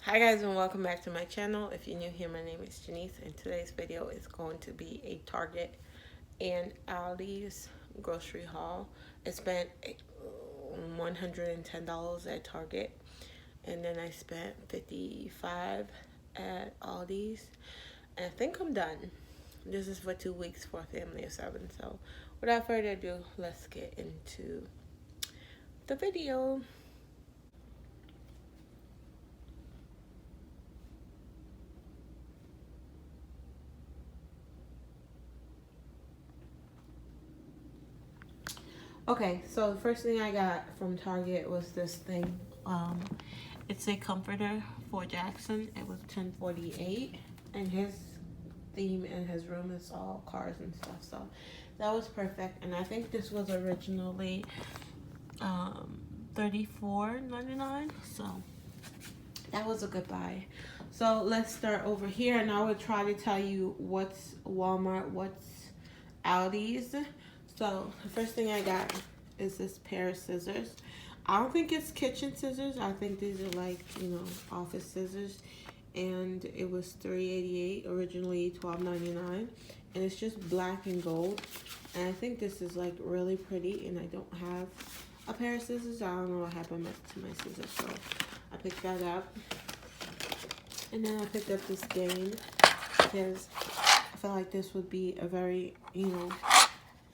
Hi guys, and welcome back to my channel. If you're new here, my name is Janice, and today's video is going to be a Target and Aldi's grocery haul. I spent $110 at Target, and then I spent $55 at Aldi's, and I think I'm done. This is for 2 weeks for a family of 7, so without further ado, let's get into the video. Okay, so the first thing I got from Target was this thing. It's a comforter for Jackson. It was $10.48, and his theme in his room is all cars and stuff. So that was perfect. And I think this was originally $34.99. So that was a good buy. So let's start over here, and I will try to tell you what's Walmart, what's Aldi's. So the first thing I got is this pair of scissors. I don't think it's kitchen scissors. I think these are like, office scissors. And it was $3.88, originally $12.99. And it's just black and gold. And I think this is like really pretty, and I don't have a pair of scissors. I don't know what happened to my scissors, so I picked that up. And then I picked up this game because I felt like this would be a very,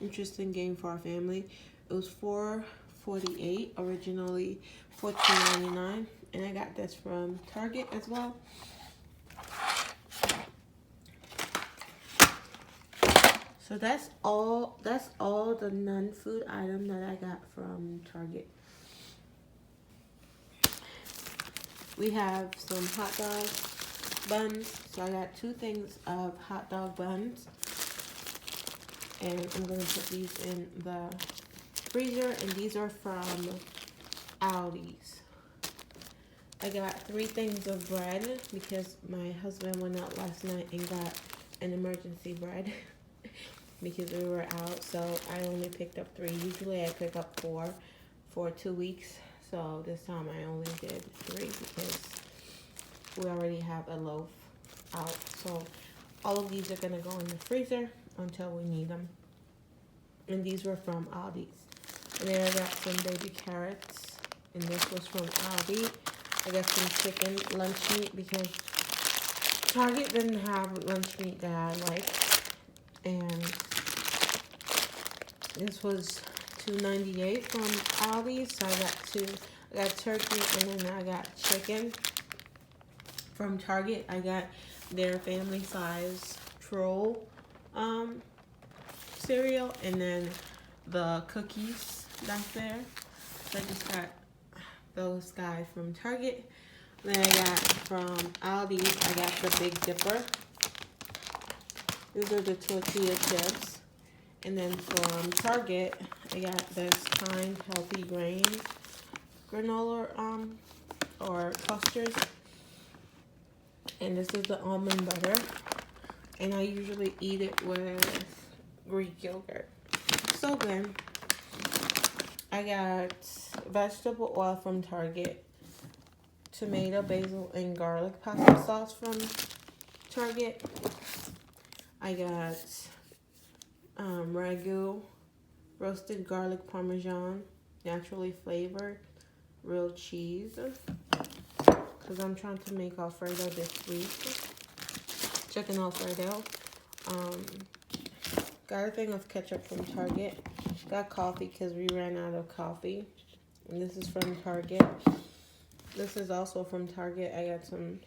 interesting game for our family. It was $4.48, originally $14.99, and I got this from Target as well. So that's all the non-food item that I got from Target. We have some hot dog buns. So I got 2 things of hot dog buns. And I'm going to put these in the freezer, and these are from Aldi's. I got 3 things of bread because my husband went out last night and got an emergency bread because we were out, so I only picked up 3. Usually I pick up 4 for 2 weeks, so this time I only did 3 because we already have a loaf out. So all of these are going to go in the freezer until we need them. And these were from Aldi's. And then I got some baby carrots, and this was from Aldi. I got some chicken lunch meat because Target didn't have lunch meat that I like. And this was $2.98 from Aldi. So I got 2. I got turkey, and then I got chicken. From Target, I got their family size troll cereal, and then the cookies back there. So I just got those guys from Target. Then I got from Aldi, I got the Big Dipper. These are the tortilla chips. And then from Target, I got this Kind Healthy Grain granola or custard. And this is the almond butter. And I usually eat it with Greek yogurt. So good. I got vegetable oil from Target, tomato, basil, and garlic pasta sauce from Target. I got ragu, roasted garlic parmesan, naturally flavored, real cheese, because I'm trying to make Alfredo this week. Chicken Alfredo. Got a thing of ketchup from Target. Got coffee because we ran out of coffee. And this is from Target. This is also from Target. I got some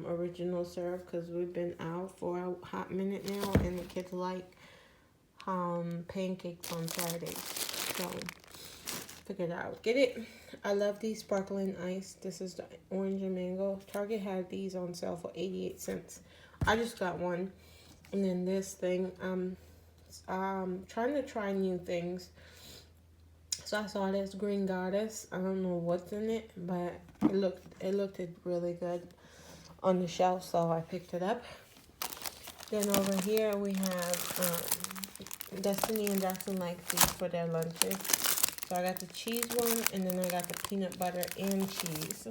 original syrup because we've been out for a hot minute now, and the kids like pancakes on Saturdays. So figured I would get it. I love these sparkling ice. This is the orange and mango. Target had these on sale for 88 cents. I just got one. And then this thing, trying to try new things. So I saw this Green Goddess. I don't know what's in it, but it looked really good on the shelf, so I picked it up. Then over here we have Destiny and Jaxson like these for their lunches. So I got the cheese one, and then I got the peanut butter and cheese.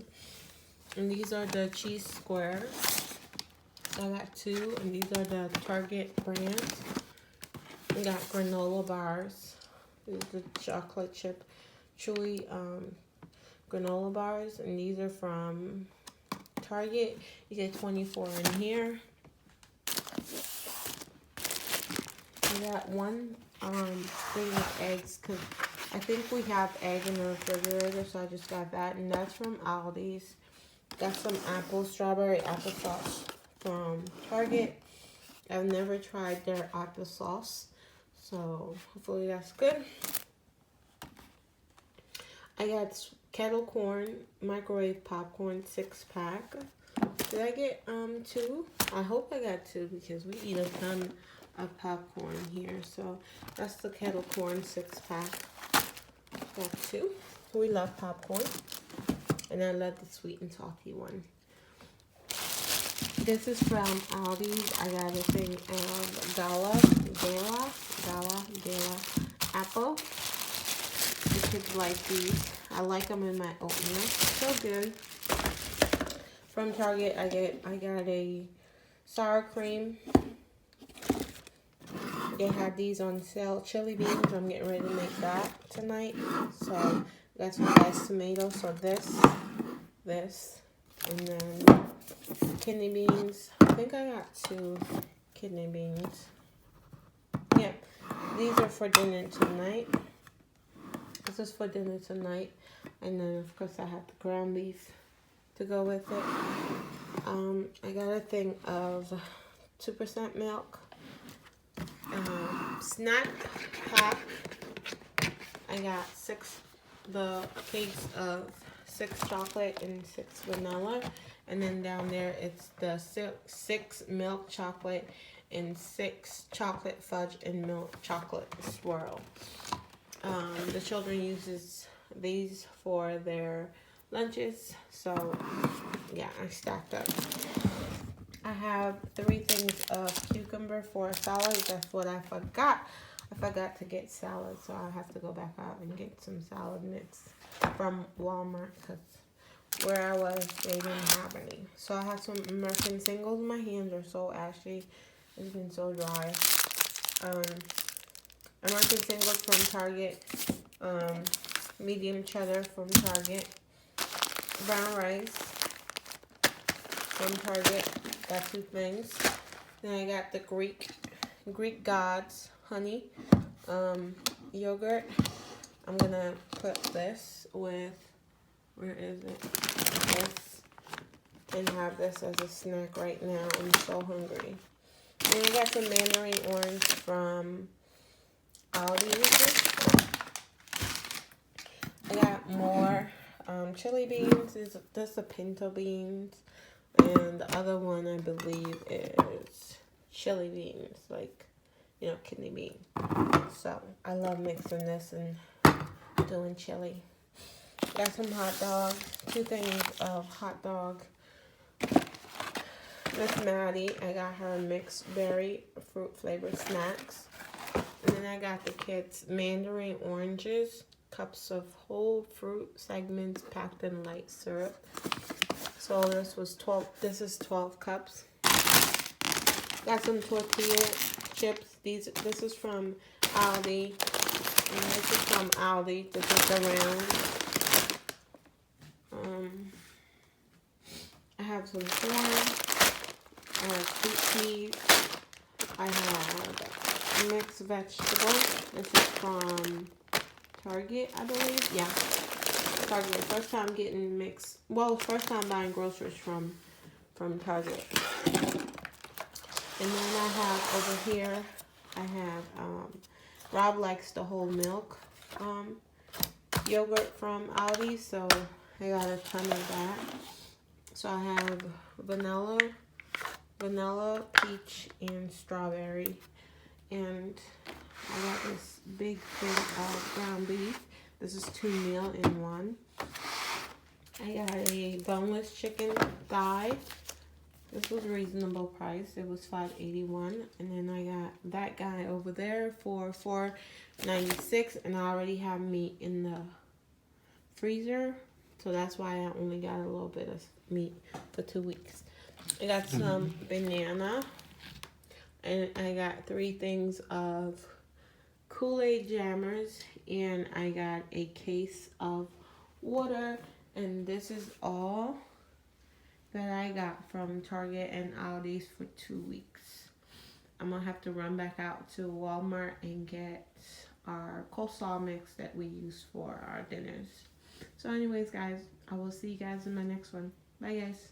And these are the cheese squares. I got 2, and these are the Target brands. We got granola bars. These are the chocolate chip chewy granola bars, and these are from Target. You get 24 in here. I got one thing of eggs because I think we have egg in the refrigerator, so I just got that, and that's from Aldi's. Got some strawberry applesauce from Target. I've never tried their applesauce, so hopefully that's good. I got kettle corn, microwave popcorn 6-pack. Did I get 2? I hope I got 2 because we eat a ton of popcorn here. So that's the kettle corn 6-pack. Got 2. We love popcorn, and I love the sweet and salty one. This is from Aldi. I got a thing of Gala apple. The kids like these. I like them in my oatmeal. So good. From Target, I got a sour cream. They had these on sale. Chili beans. I'm getting ready to make that tonight. So got some diced tomatoes. So this, and then kidney beans. I think I got 2 kidney beans. Yeah, these are for dinner tonight. This is for dinner tonight. And then, of course, I have the ground beef to go with it. I got a thing of 2% milk. Snack pack. I got the cakes of 6 chocolate and 6 vanilla. And then down there, it's the 6 milk chocolate and 6 chocolate fudge and milk chocolate swirl. The children uses these for their lunches, so yeah, I stacked up. I have 3 things of cucumber for a salad. That's what I forgot. I forgot to get salad, so I'll have to go back out and get some salad mix from Walmart because where I was, they didn't have any. So I have some American singles. My hands are so ashy. It's been so dry. American singles from Target. Medium cheddar from Target. Brown rice from Target. Got 2 things. Then I got the Greek Gods honey yogurt. I'm gonna put this with, where is it? This, and have this as a snack right now. I'm so hungry. And I got some mandarin orange from Aldi. I got more chili beans. This is the pinto beans. And the other one, I believe, is chili beans, like, you know, kidney bean. So I love mixing this and doing chili. Got some hot dogs. 2 things of hot dog. Miss Maddie, I got her mixed berry fruit flavored snacks. And then I got the kids mandarin oranges, cups of whole fruit segments packed in light syrup. So this is 12 cups. Got some tortilla chips. This is from Aldi. And this is from Aldi. This is the round. I have some corn. I have sweet peas. I have mixed vegetables. This is from Target, I believe. Yeah. Target. First time getting mixed. Well, first time buying groceries from Target. And then I have over here, I have Rob likes the whole milk yogurt from Aldi, so I got a ton of that. So I have vanilla, peach, and strawberry. And I got this big thing of ground beef. This is 2 meal in 1. I got a boneless chicken thigh. This was a reasonable price. It was $5.81. And then I got that guy over there for $4.96. And I already have meat in the freezer. So that's why I only got a little bit of meat for 2 weeks. I got some banana, and I got 3 things of Kool-Aid jammers, and I got a case of water, and this is all that I got from Target and Aldi's for 2 weeks. I'm gonna have to run back out to Walmart and get our coleslaw mix that we use for our dinners. So anyways, guys, I will see you guys in my next one. Bye, guys.